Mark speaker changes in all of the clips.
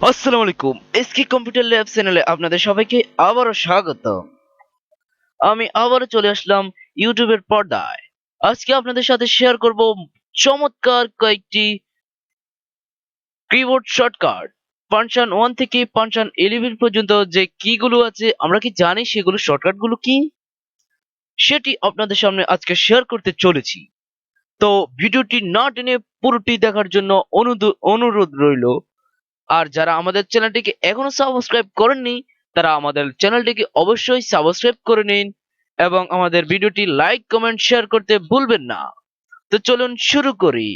Speaker 1: আসসালামু আলাইকুম। SK computer lab চ্যানেলে আপনাদের সবাইকে আবারও স্বাগত। আমি আবারও চলে আসলাম ইউটিউবের পর্দায়। আজকে আপনাদের সাথে শেয়ার করব চমৎকার কয়েকটি কিবোর্ড শর্টকাট। ফাংশন 1 থেকে ফাংশন 11 পর্যন্ত যে কিগুলো আছে আমরা কি জানি সেগুলো শর্টকাটগুলো কি? সেটি আপনাদের সামনে আজকে শেয়ার করতে চলেছি। তো ভিডিওটি না টেনে পুরোটি দেখার জন্য অনুরোধ রইল। আর যারা আমাদের চ্যানেলটিকে এখনো সাবস্ক্রাইব করেননি তারা আমাদের চ্যানেলটিকে অবশ্যই সাবস্ক্রাইব করে নিন এবং আমাদের ভিডিওটি লাইক কমেন্ট শেয়ার করতে ভুলবেন না। তো চলুন শুরু করি।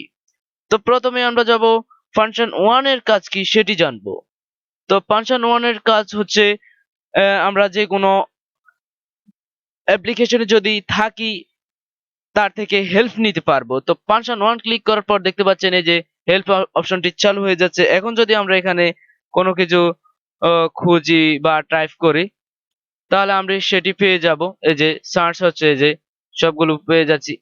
Speaker 1: তো প্রথমে আমরা যাব ফাংশন 1 এর কাজ কি সেটি জানবো। তো ফাংশন 1 এর কাজ হচ্ছে আমরা যে কোনো অ্যাপ্লিকেশনে যদি থাকি তার থেকে হেল্প নিতে পারবো। তো ফাংশন 1 ক্লিক করার পর দেখতে পাচ্ছেন এই যে হেল্প অপশনটি চালু হয়ে যাচ্ছে। এখন যদি আমরা এখানে কোনো কিছু খুঁজি বা টাইপ করি তাহলে আমরা সেটি পেয়ে যাব। এই যে সার্চ হচ্ছে, এই যে সবগুলো পেয়ে যাচ্ছি।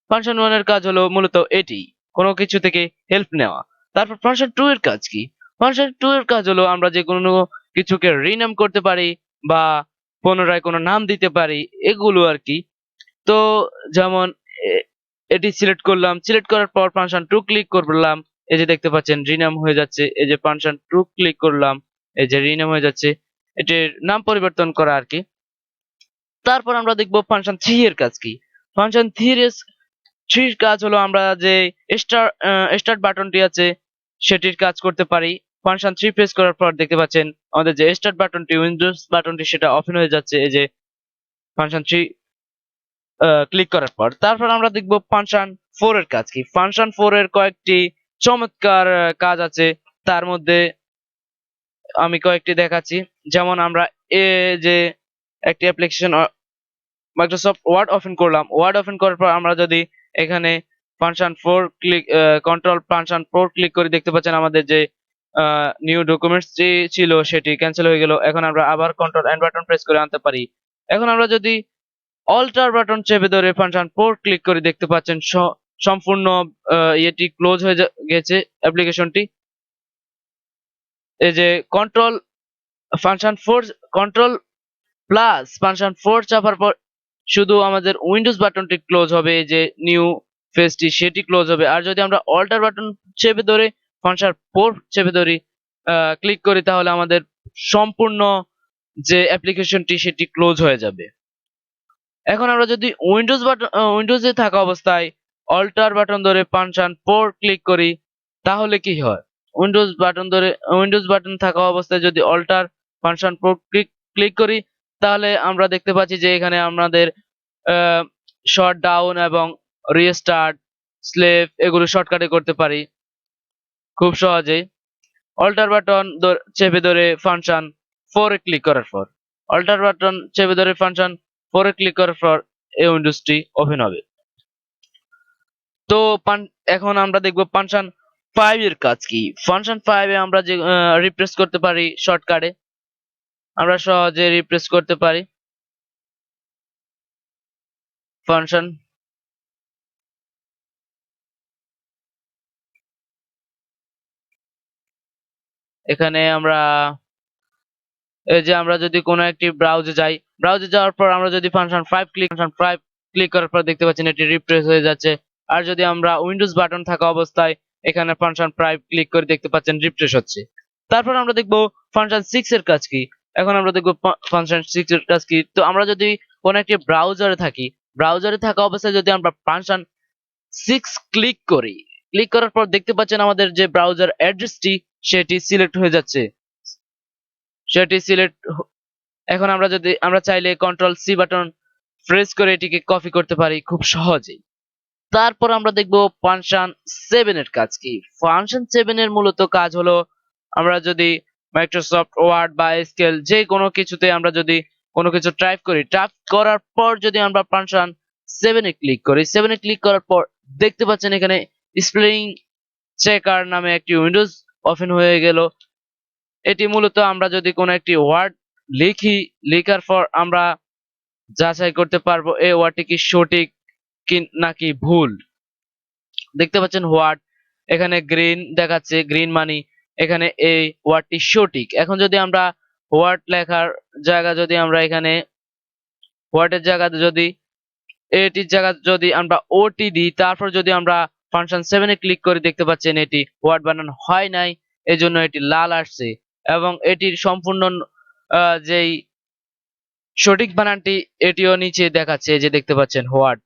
Speaker 1: ফাংশন 1 এর কাজ হলো মূলত এটি, কোনো কিছু থেকে হেল্প নেওয়া। তারপর ফাংশন 2 এর কাজ কি? ফাংশন 2 এর কাজ হলো আমরা যে কোনো কিছুকে রিনেম করতে পারি বা পুনরায় কোনো নাম দিতে পারি, এগুলো আর কি। তো যেমন এ- এটি সিলেক্ট করলাম, সিলেক্ট করার পর ফাংশন 2 ক্লিক করলাম, এই যে দেখতে পাচ্ছেন রিনাম হয়ে যাচ্ছে। এই যে ফাংশন 2 ক্লিক করলাম, এই যে রিনাম হয়ে যাচ্ছে। এটির নাম পরিবর্তন করা আর কি। তারপর আমরা দেখব ফাংশন 3 এর কাজ কি। ফাংশন 3 এর কাজ হলো আমরা যে স্টার্ট বাটনটি আছে সেটির কাজ করতে পারি। ফাংশন 3 প্রেস করার পর দেখতে পাচ্ছেন আমাদের যে স্টার্ট বাটনটি, উইন্ডোজ বাটনটি সেটা ওপেন হয়ে যাচ্ছে। এই যে ফাংশন 3 ক্লিক করার পর তারপর আমরা দেখব ফাংশন 4 এর কাজ কি। ফাংশন 4 এর কয়েকটি চমৎকার কাজ আছে, তার মধ্যে আমি কয়েকটি দেখাচ্ছি। যেমন আমরা এ যে একটি অ্যাপ্লিকেশন মাইক্রোসফট ওয়ার্ড ওপেন করলাম, ওয়ার্ড ওপেন করার পর আমরা যদি এখানে function 4 click control function 4 click করে দেখতে পাচ্ছেন আমাদের যে নিউ ডকুমেন্টস যে ছিল সেটি ক্যান্সেল হয়ে গেল। এখন আমরা আবার কন্ট্রোল এন্ড বাটন প্রেস করে আনতে পারি। এখন আমরা যদি অল্টার বাটন চেপে ধরে ফাংশন 4 ক্লিক করে দেখতে পাচ্ছেন সম্পূর্ণ ইয়েটি ক্লোজ হয়ে গেছে অ্যাপ্লিকেশনটি। এই যে control function 4 control plus function 4 চাপার পর শুধু আমাদের উইন্ডোজ বাটনটি ক্লোজ হবে, এই যে নিউ পেজটি সেটি ক্লোজ হবে। আর যদি আমরা অল্টার বাটন চেপে ধরে ফাংশন 4 চেপে ধরি ক্লিক করি তাহলে আমাদের সম্পূর্ণ যে অ্যাপ্লিকেশনটি সেটি ক্লোজ হয়ে যাবে। এখন আমরা যদি উইন্ডোজে থাকা অবস্থায় অল্টার বাটন ধরে ফাংশন 4 ক্লিক করি তাহলে কি হয়? উইন্ডোজ বাটন থাকা অবস্থায় যদি অল্টার ফাংশন 4 ক্লিক করি তাহলে আমরা দেখতে পাচ্ছি যে এখানে আমাদের শট ডাউন এবং রিস্টার্ট, স্লেভ এগুলো শর্টকাটে করতে পারি খুব সহজেই। অল্টার বাটন চেপে ধরে ফাংশন 4 এ ক্লিক করার পর অল্টার বাটন চেপে ধরে ফাংশন 4 এ ক্লিক করার পর এই উইন্ডোজটি ওপেন হবে। তো এখন আমরা দেখব ফাংশন 5 এর কাজ কি। ফাংশন 5 এ আমরা যে রিপ্লেস করতে পারি শর্টকাটে, আমরা সহজে রিপ্লেস করতে পারি ফাংশন। এখানে আমরা এই যে আমরা যদি কোনো একটি ব্রাউজে যাই, ব্রাউজে যাওয়ার পর আমরা যদি ফাংশন 5 ক্লিক করার পর দেখতে পাচ্ছেন এটি রিফ্রেশ হয়ে যাচ্ছে। আর যদি আমরা উইন্ডোজ বাটন থাকা অবস্থায় এখানে ফাংশন 5 ক্লিক করে দেখতে পাচ্ছেন রিফ্রেশ হচ্ছে। তারপর আমরা দেখব ফাংশন 6 এর কাজ কি। এখন আমরা দেখব ফাংশন 6 এর কাজ কি। তো আমরা যদি কোনো একটি ব্রাউজারে থাকি, ব্রাউজারে থাকা অবস্থায় যদি আমরা ফাংশন 6 ক্লিক করি, ক্লিক করার পর দেখতে পাচ্ছেন আমাদের যে ব্রাউজার অ্যাড্রেসটি সেটি সিলেক্ট হয়ে যাচ্ছে। সেটি সিলেক্ট এখন আমরা চাইলে কন্ট্রোল সি বাটন প্রেস করে এটিকে কপি করতে পারি খুব সহজেই। তারপর আমরা দেখব ফাংশন 7 এর কাজ কি। ফাংশন 7 এর মূলত কাজ হলো আমরা যদি মাইক্রোসফট ওয়ার্ড বা এক্সেল যে কোনো কিছুতে আমরা যদি কোনো কিছু টাইপ করি, টাইপ করার পর যদি আমরা ফাংশন 7 এ ক্লিক করি, 7 এ ক্লিক করার পর দেখতে পাচ্ছেন এখানে স্পেলিং চেকার নামে একটি উইন্ডোজ ওপেন হয়ে গেল। এটি মূলত আমরা যদি কোনো একটি ওয়ার্ড লিখি, লেখার পর আমরা যাচাই করতে পারবো এই ওয়ার্ডটি কি সঠিক কি নাকি ভুল। দেখতে পাচ্ছেন ওয়ার্ড এখানে গ্রিন দেখাচ্ছে, গ্রিন মানি এখানে এই ওয়ার্ডটি সঠিক। এখন যদি আমরা ওয়ার্ড লেখার জায়গা যদি আমরা এখানে ওয়ার্ডের জায়গাতে যদি এটির জায়গা যদি আমরা ওটি দিই, তারপর যদি আমরা ফাংশন 7 এ ক্লিক করে দেখতে পাচ্ছেন এটি ওয়ার্ড বানানো হয় নাই, এজন্য এটি লাল আসছে। এবং এটির সম্পূর্ণ যেই সঠিক বানানটি এটিও নিচে দেখাচ্ছে, এই যে দেখতে পাচ্ছেন হোয়াট,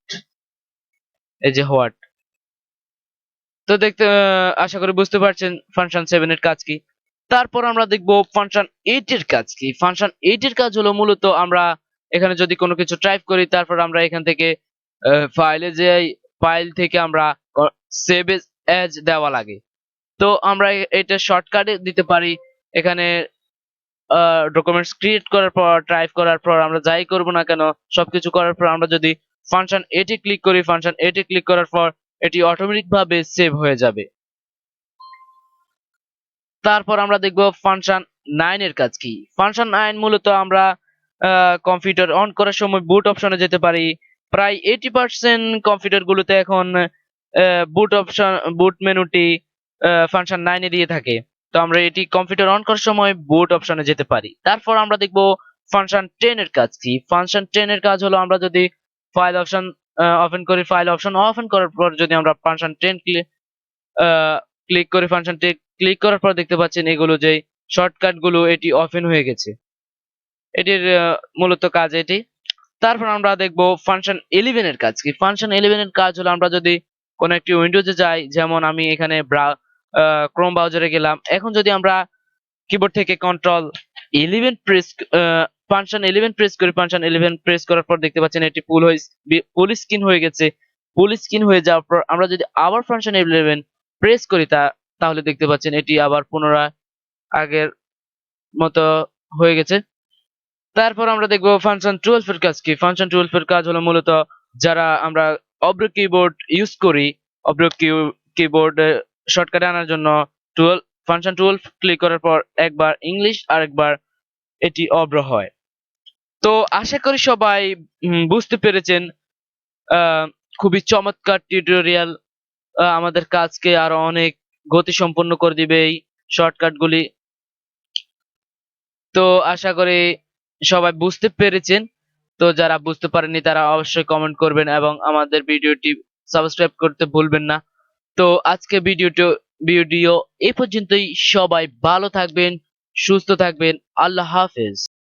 Speaker 1: এই যে হোয়াট। তো দেখতে আশা করি বুঝতে পারছেন ফাংশন 7 এর কাজ কি। তারপর আমরা দেখব ফাংশন 8 এর কাজ কি। ফাংশন 8 এর কাজ হলো মূলত আমরা এখানে যদি কোনো কিছু টাইপ করি, তারপর আমরা এখান থেকে ফাইলে যাই, ফাইল থেকে আমরা সেভ এজ দেওয়া লাগে। তো আমরা এটা শর্টকাটে দিতে পারি। এখানে ডকুমেন্টস ক্রিয়েট করার পর, টাইপ করার পর আমরা যাই করব না কেন, সবকিছু করার পর আমরা যদি ফাংশন 8 এ ক্লিক করি, ফাংশন 8 এ ক্লিক করার পর এটি অটোমেটিক ভাবে সেভ হয়ে যাবে। তারপর আমরা দেখব ফাংশন 9 এর কাজ কি। ফাংশন 9 মূলত আমরা কম্পিউটার অন করার সময় বুট অপশনে যেতে পারি। প্রায় 80% কম্পিউটার গুলোতে এখন বুট মেনুটি ফাংশন 9 এ দিয়ে থাকে। তো আমরা এটি কম্পিউটার অন করার সময় বুট অপশনে যেতে পারি। তারপর আমরা দেখব ফাংশন 10 এর কাজ কি। ফাংশন 10 এর কাজ হলো আমরা যদি ফাইল অপশন ওপেন করি, ফাইল অপশন ওপেন করার পর যদি আমরা ফাংশন 10 ক্লিক করি, ফাংশনটি ক্লিক করার পর দেখতে পাচ্ছেন এগুলো যে শর্টকাট গুলো এটি ওপেন হয়ে গেছে। এটির মূলত কাজ এটি। তারপর আমরা দেখব ফাংশন 11 এর কাজ কি। ফাংশন 11 এর কাজ হলো আমরা যদি কোনো একটি উইন্ডোজে যাই, যেমন আমি এখানে ক্রোম ব্রাউজারে গেলাম। এখন যদি আমরা কিবোর্ড থেকে কন্ট্রোল 11 প্রেস ফাংশন 11 প্রেস করি, ফাংশন 11 প্রেস করার পর দেখতে পাচ্ছেন এটি ফুল স্ক্রিন হয়ে গেছে। ফুল স্ক্রিন হয়ে যাওয়ার পর আমরা যদি আবার ফাংশন 11 প্রেস করি, তাহলে দেখতে পাচ্ছেন এটি আবার পুনরায় আগের মতো হয়ে গেছে। তারপর আমরা দেখব ফাংশন 12 এর কাজ কি। ফাংশন 12 এর কাজ হলো মূলত যারা আমরা অব্র কিবোর্ড ইউজ করি, অব্র কিবোর্ড শর্টকাটে আনার জন্য 12 ফাংশন 12 ক্লিক করার পর একবার ইংলিশ আর একবার এটি অব্র হয়। তো আশা করি সবাই বুঝতে পেরেছেন। আহ, খুবই চমৎকার টিউটোরিয়াল, আমাদের কাজকে আরো অনেক গতিসম্পন্ন করে দিবে এই শর্টকাট গুলি। তো আশা করি সবাই বুঝতে পেরেছেন। তো যারা বুঝতে পারেননি তারা অবশ্যই কমেন্ট করবেন এবং আমাদের ভিডিওটি সাবস্ক্রাইব করতে ভুলবেন না। তো আজকে ভিডিও এই পর্যন্তই। সবাই ভালো থাকবেন, সুস্থ থাকবেন। আল্লাহ হাফেজ।